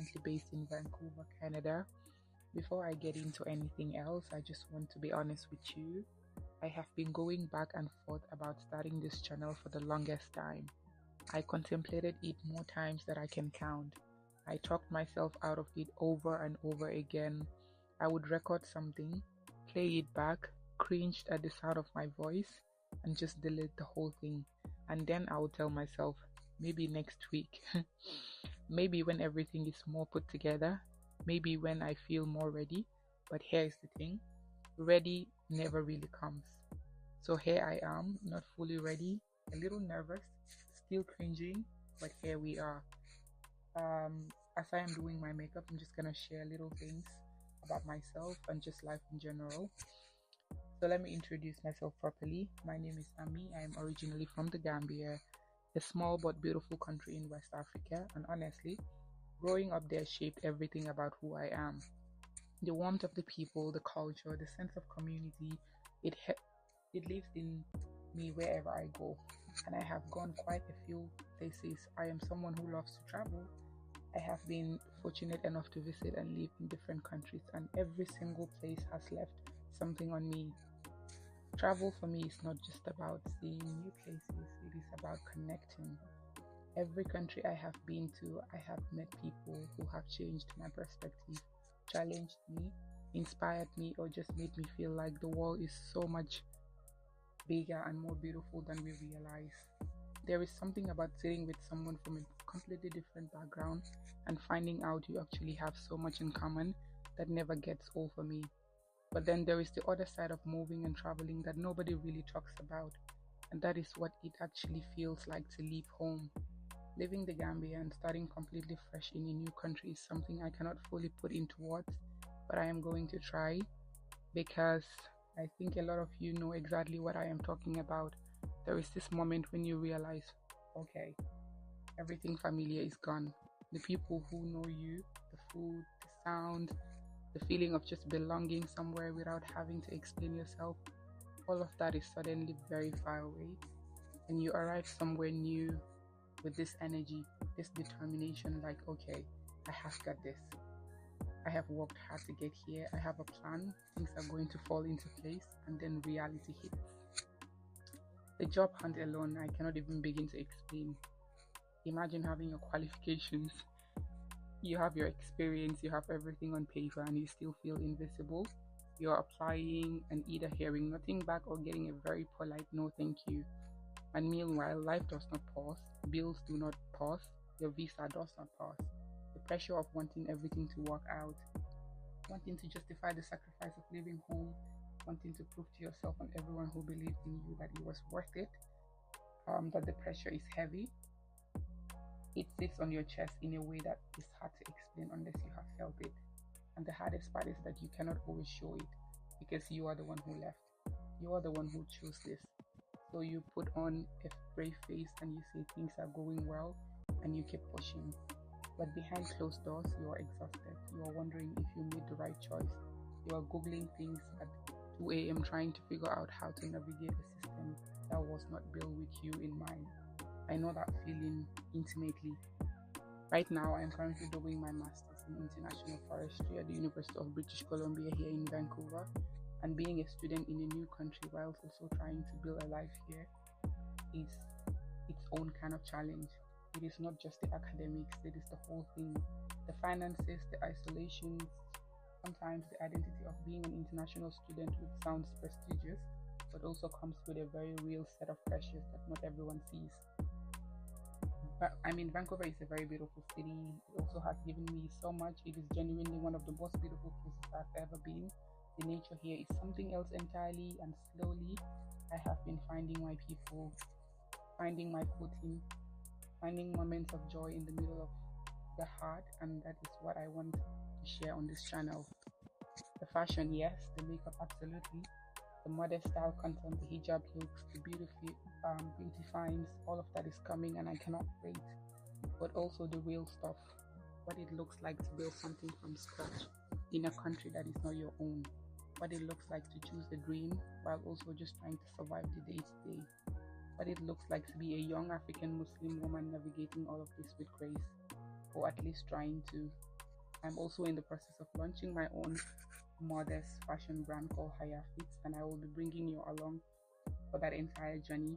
currently based in Vancouver, Canada. Before I get into anything else, I just want to be honest with you. I have been going back and forth about starting this channel for the longest time. I contemplated it more times than I can count. I talked myself out of it over and over again. I would record something, play it back, cringed at the sound of my voice, and just delete the whole thing. And then I would tell myself, maybe next week, maybe when everything is more put together, maybe when I feel more ready. But here's the thing, ready never really comes. So here I am, not fully ready, a little nervous, still cringing, but here we are. As I am doing my makeup, I'm just gonna share little things about myself and just life in general. So let me introduce myself properly. My name is Amie. I am originally from the Gambia, a small but beautiful country in West Africa, and honestly, growing up there shaped everything about who I am. The warmth of the people, the culture, the sense of community, it lives in me wherever I go. And I have gone quite a few places. I am someone who loves to travel. I have been fortunate enough to visit and live in different countries, and every single place has left something on me. Travel for me is not just about seeing new places, it is about connecting. Every country I have been to, I have met people who have changed my perspective, challenged me, inspired me, or just made me feel like the world is so much bigger and more beautiful than we realize. There is something about sitting with someone from a completely different background and finding out you actually have so much in common that never gets old for me. But then there is the other side of moving and traveling that nobody really talks about, and that is what it actually feels like to leave home. Leaving the Gambia and starting completely fresh in a new country is something I cannot fully put into words, but I am going to try, because I think a lot of you know exactly what I am talking about. There is this moment when you realize, okay, everything familiar is gone. The people who know you, the food, the sound, the feeling of just belonging somewhere without having to explain yourself, all of that is suddenly very far away. And you arrive somewhere new with this energy, this determination, like, okay, I have got this. I have worked hard to get here. I have a plan. Things are going to fall into place, and then reality hits. The job hunt alone, I cannot even begin to explain. Imagine having your qualifications, you have your experience, you have everything on paper, and you still feel invisible. You're applying and either hearing nothing back or getting a very polite no thank you. And meanwhile, life does not pause, bills do not pause, your visa does not pause. The pressure of wanting everything to work out, wanting to justify the sacrifice of leaving home, wanting to prove to yourself and everyone who believed in you that it was worth it, that the pressure is heavy. It sits on your chest in a way that is hard to explain unless you have felt it. And the hardest part is that you cannot always show it, because you are the one who left. You are the one who chose this. So you put on a brave face and you say things are going well and you keep pushing. But behind closed doors, you are exhausted. You are wondering if you made the right choice. You are Googling things at 2 a.m. trying to figure out how to navigate a system that was not built with you in mind. I know that feeling intimately. Right now, I am currently doing my master's in International Forestry at the University of British Columbia here in Vancouver. And being a student in a new country while also trying to build a life here is its own kind of challenge. It is not just the academics, it is the whole thing. The finances, the isolations, sometimes the identity of being an international student, which sounds prestigious, but also comes with a very real set of pressures that not everyone sees. But Vancouver is a very beautiful city. It also has given me so much. It is genuinely one of the most beautiful places I've ever been. The nature here is something else entirely, and slowly I have been finding my people, finding my footing, finding moments of joy in the middle of the heart, and that is what I want to share on this channel. The fashion, yes. The makeup, absolutely. The modest style content, the hijab looks, the beauty finds, all of that is coming, and I cannot wait. But also the real stuff, what it looks like to build something from scratch in a country that is not your own. What it looks like to choose the dream while also just trying to survive the day-to-day. What it looks like to be a young African Muslim woman navigating all of this with grace, or at least trying to. I'm also in the process of launching my own modest fashion brand called Hayaa-Fits, and I will be bringing you along for that entire journey.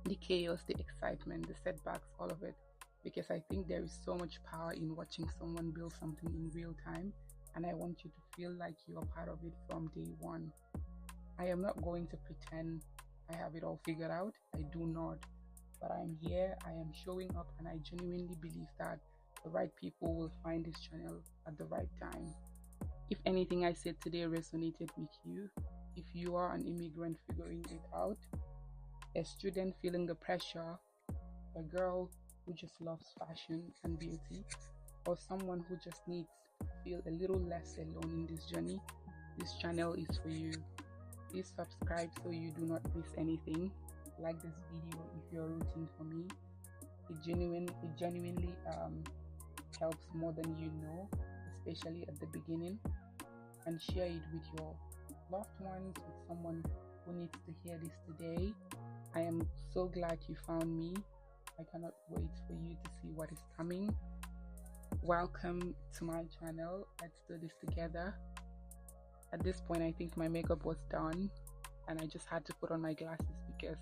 The chaos, the excitement, the setbacks, all of it. Because I think there is so much power in watching someone build something in real time, and I want you to feel like you are part of it from day one. I am not going to pretend I have it all figured out. I do not. But I'm here, I am showing up, and I genuinely believe that the right people will find this channel at the right time. If anything I said today resonated with you, if you are an immigrant figuring it out, a student feeling the pressure, a girl who just loves fashion and beauty, or someone who just needs to feel a little less alone in this journey, this channel is for you. Please subscribe so you do not miss anything. Like this video if you're rooting for me. It genuinely helps more than you know, especially at the beginning. And share it with your loved ones, with someone who needs to hear this today. I am so glad you found me. I cannot wait for you to see what is coming. Welcome to my channel. Let's do this together. At this point, I think my makeup was done, and I just had to put on my glasses because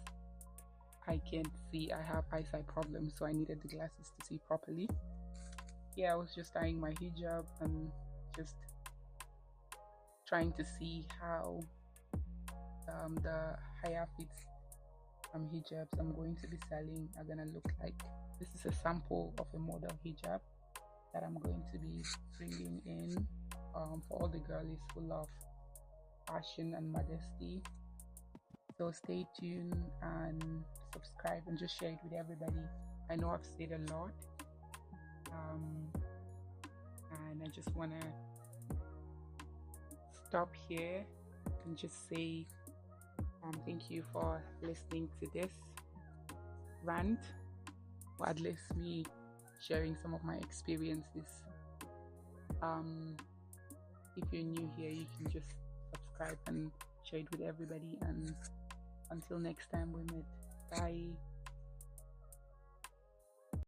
I can't see. I have eyesight problems, so I needed the glasses to see properly. Yeah, I was just tying my hijab and just trying to see how the Hayaa-Fits hijabs I'm going to be selling are gonna look like. This is a sample of a model hijab that I'm going to be bringing in for all the girlies who love fashion and modesty. So stay tuned and subscribe and just share it with everybody. I know I've said a lot, and I just want to stop here and just say thank you for listening to this rant, or at least me sharing some of my experiences. If you're new here, you can just subscribe and share it with everybody, and until next time we meet, bye.